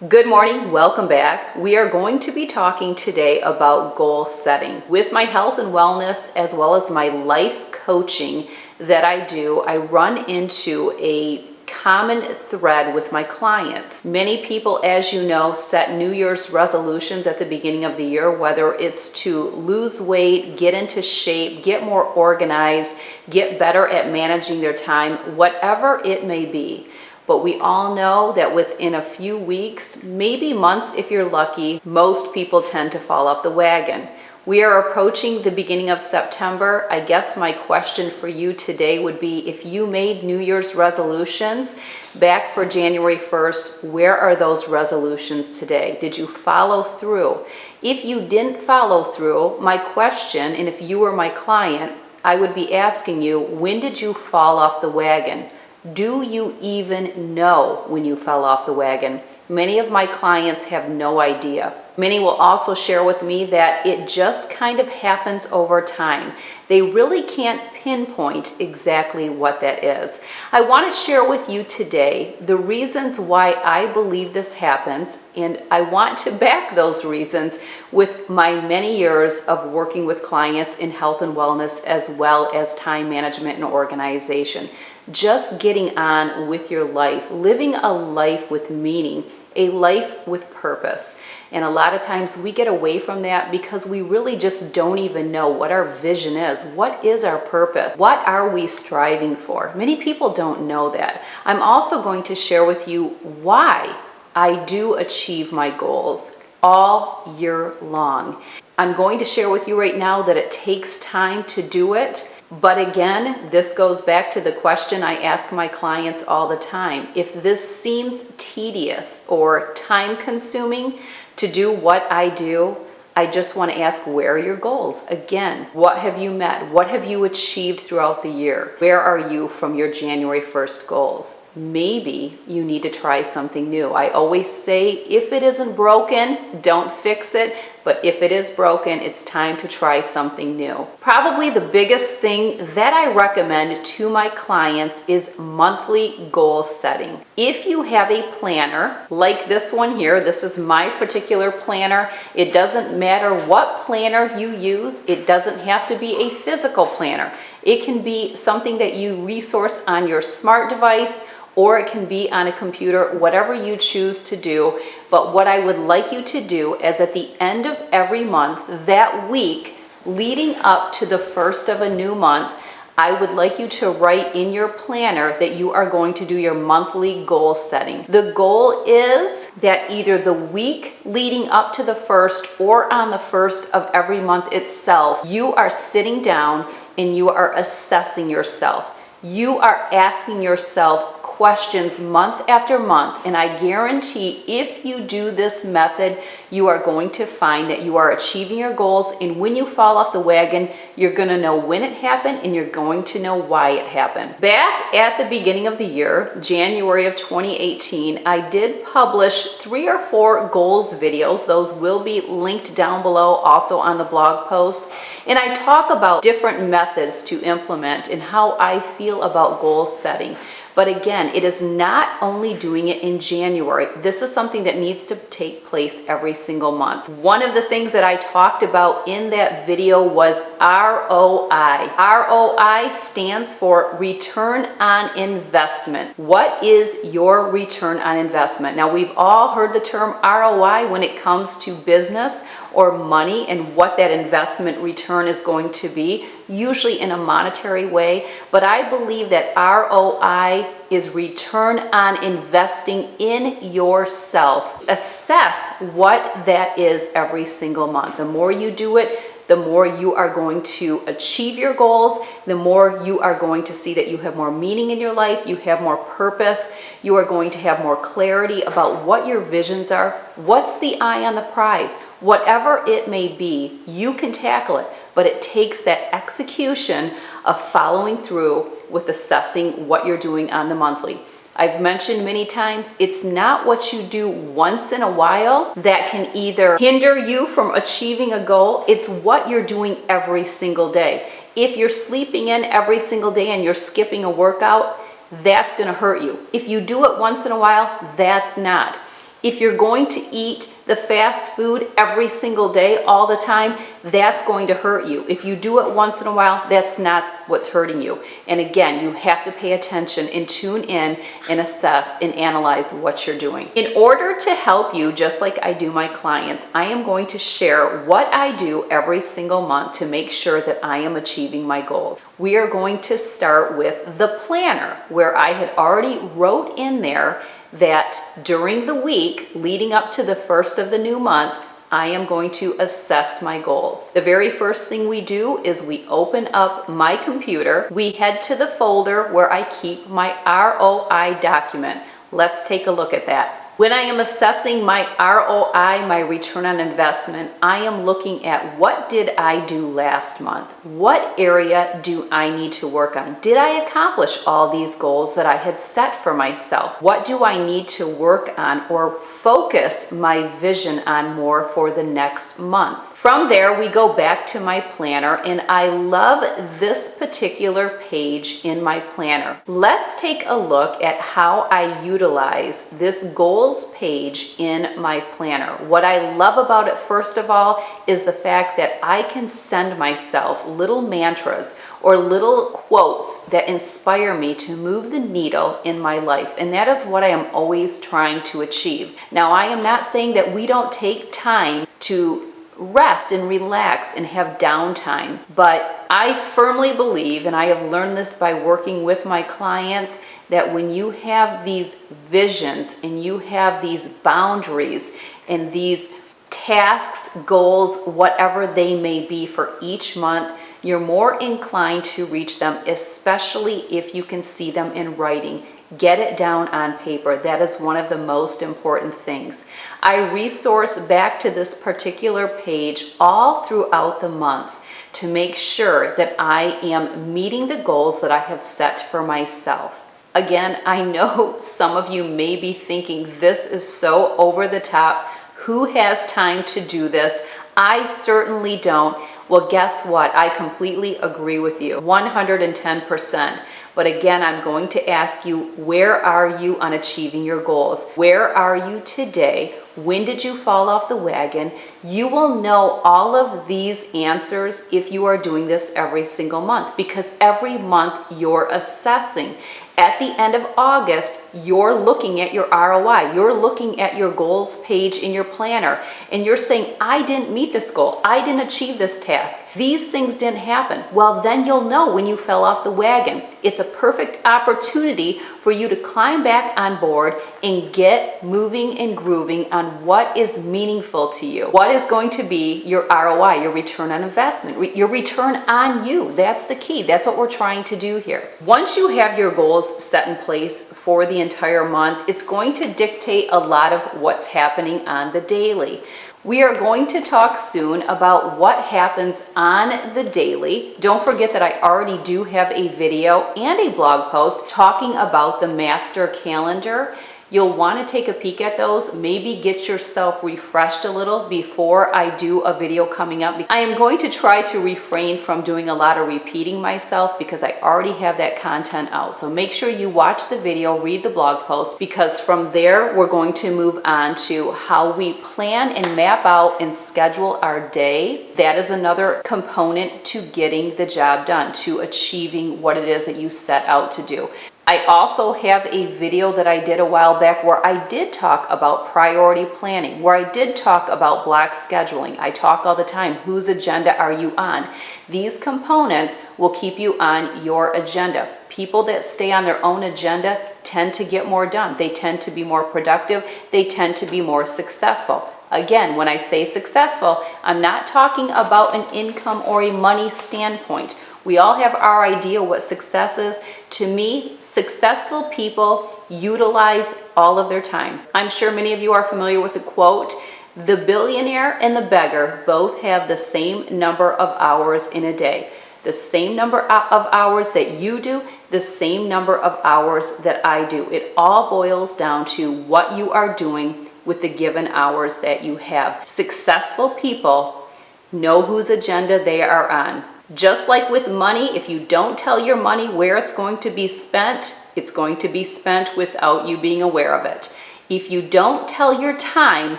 Good morning, welcome back. We are going to be talking today about goal setting. With my health and wellness as well as my life coaching that I do, I run into a common thread with my clients. Many people, as you know, set New Year's resolutions at the beginning of the year, whether it's to lose weight, get into shape, get more organized, get better at managing their time, whatever it may be. But we all know that within a few weeks, maybe months if you're lucky, most people tend to fall off the wagon. We are approaching the beginning of September. I guess my question for you today would be, if you made New Year's resolutions back for January 1st, where are those resolutions today? Did you follow through? If you didn't follow through, my question, and if you were my client, I would be asking you, when did you fall off the wagon? Do you even know when you fell off the wagon? Many of my clients have no idea. Many will also share with me that it just kind of happens over time. They really can't pinpoint exactly what that is. I want to share with you today the reasons why I believe this happens, and I want to back those reasons with my many years of working with clients in health and wellness as well as time management and organization. Just getting on with your life, living a life with meaning, a life with purpose. And a lot of times we get away from that because we really just don't even know what our vision is. What is our purpose? What are we striving for? Many people don't know that. I'm also going to share with you why I do achieve my goals all year long. I'm going to share with you right now that it takes time to do it. But again, this goes back to the question I ask my clients all the time. If this seems tedious or time consuming to do what I do, I just want to ask, where are your goals? Again, what have you met? What have you achieved throughout the year? Where are you from your January 1st goals? Maybe you need to try something new. I always say, if it isn't broken, don't fix it. But if it is broken, it's time to try something new. Probably the biggest thing that I recommend to my clients is monthly goal setting. If you have a planner like this one here, this is my particular planner. It doesn't matter what planner you use. It doesn't have to be a physical planner. It can be something that you resource on your smart device, or it can be on a computer, whatever you choose to do. But what I would like you to do is at the end of every month, that week leading up to the first of a new month, I would like you to write in your planner that you are going to do your monthly goal setting. The goal is that either the week leading up to the first or on the first of every month itself, you are sitting down and you are assessing yourself. You are asking yourself questions month after month, and I guarantee if you do this method, you are going to find that you are achieving your goals, and when you fall off the wagon, you're going to know when it happened and you're going to know why it happened. Back at the beginning of the year, January of 2018, I did publish 3 or 4 goals videos. Those will be linked down below, also on the blog post. And I talk about different methods to implement and how I feel about goal setting. But again, it is not only doing it in January. This is something that needs to take place every single month. One of the things that I talked about in that video was ROI. ROI stands for return on investment. What is your return on investment? Now, we've all heard the term ROI when it comes to business or money and what that investment return is going to be, usually in a monetary way. But I believe that ROI is return on investing in yourself. Assess what that is every single month. The more you do it, the more you are going to achieve your goals, the more you are going to see that you have more meaning in your life, you have more purpose, you are going to have more clarity about what your visions are, what's the eye on the prize. Whatever it may be, you can tackle it, but it takes that execution of following through with assessing what you're doing on the monthly. I've mentioned many times, it's not what you do once in a while that can either hinder you from achieving a goal, it's what you're doing every single day. If you're sleeping in every single day and you're skipping a workout, that's gonna hurt you. If you do it once in a while, that's not. If you're going to eat the fast food every single day, all the time, that's going to hurt you. If you do it once in a while, that's not what's hurting you. And again, you have to pay attention and tune in and assess and analyze what you're doing. In order to help you, just like I do my clients, I am going to share what I do every single month to make sure that I am achieving my goals. We are going to start with the planner, where I had already wrote in there that during the week leading up to the first of the new month, I am going to assess my goals. The very first thing we do is we open up my computer. We head to the folder where I keep my ROI document. Let's take a look at that. When I am assessing my ROI, my return on investment, I am looking at what did I do last month? What area do I need to work on? Did I accomplish all these goals that I had set for myself? What do I need to work on or focus my vision on more for the next month? From there, we go back to my planner, and I love this particular page in my planner. Let's take a look at how I utilize this goals page in my planner. What I love about it, first of all, is the fact that I can send myself little mantras or little quotes that inspire me to move the needle in my life. And that is what I am always trying to achieve. Now, I am not saying that we don't take time to rest and relax and have downtime. But I firmly believe, and I have learned this by working with my clients, that when you have these visions and you have these boundaries and these tasks, goals, whatever they may be for each month, you're more inclined to reach them, especially if you can see them in writing. Get it down on paper. That is one of the most important things. I resource back to this particular page all throughout the month to make sure that I am meeting the goals that I have set for myself. Again, I know some of you may be thinking this is so over the top. Who has time to do this? I certainly don't. Well, guess what? I completely agree with you, 110%. But again, I'm going to ask you, where are you on achieving your goals? Where are you today? When did you fall off the wagon? You will know all of these answers if you are doing this every single month, because every month you're assessing. At the end of August, you're looking at your ROI. You're looking at your goals page in your planner, and you're saying, I didn't meet this goal. I didn't achieve this task. These things didn't happen. Well, then you'll know when you fell off the wagon. It's a perfect opportunity for you to climb back on board and get moving and grooving on what is meaningful to you. What is going to be your ROI, your return on investment, your return on you. That's the key. That's what we're trying to do here. Once you have your goals set in place for the entire month, it's going to dictate a lot of what's happening on the daily. We are going to talk soon about what happens on the daily. Don't forget that I already do have a video and a blog post talking about the master calendar. You'll want to take a peek at those, maybe get yourself refreshed a little before I do a video coming up. I am going to try to refrain from doing a lot of repeating myself because I already have that content out. So make sure you watch the video, read the blog post, because from there we're going to move on to how we plan and map out and schedule our day. That is another component to getting the job done, to achieving what it is that you set out to do. I also have a video that I did a while back where I did talk about priority planning, where I did talk about block scheduling. I talk all the time, whose agenda are you on? These components will keep you on your agenda. People that stay on their own agenda tend to get more done. They tend to be more productive. They tend to be more successful. Again, when I say successful, I'm not talking about an income or a money standpoint. We all have our idea what success is. To me, successful people utilize all of their time. I'm sure many of you are familiar with the quote, the billionaire and the beggar both have the same number of hours in a day. The same number of hours that you do, the same number of hours that I do. It all boils down to what you are doing with the given hours that you have. Successful people know whose agenda they are on. Just like with money, if you don't tell your money where it's going to be spent, it's going to be spent without you being aware of it. If you don't tell your time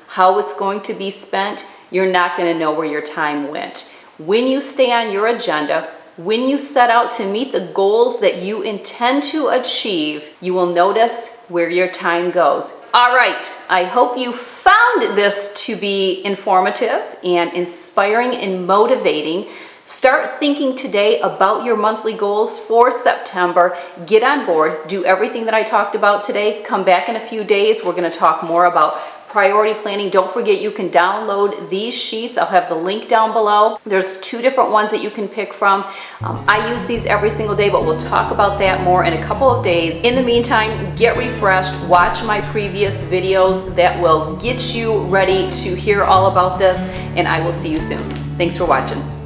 how it's going to be spent, you're not going to know where your time went. When you stay on your agenda, when you set out to meet the goals that you intend to achieve, you will notice where your time goes. All right, I hope you found this to be informative and inspiring and motivating. Start thinking today about your monthly goals for September. Get on board, do everything that I talked about today. Come back in a few days. We're going to talk more about priority planning. Don't forget you can download these sheets. I'll have the link down below. There's 2 different ones that you can pick from. I use these every single day, but we'll talk about that more in a couple of days. In the meantime, get refreshed, watch my previous videos that will get you ready to hear all about this, and I will see you soon. Thanks for watching.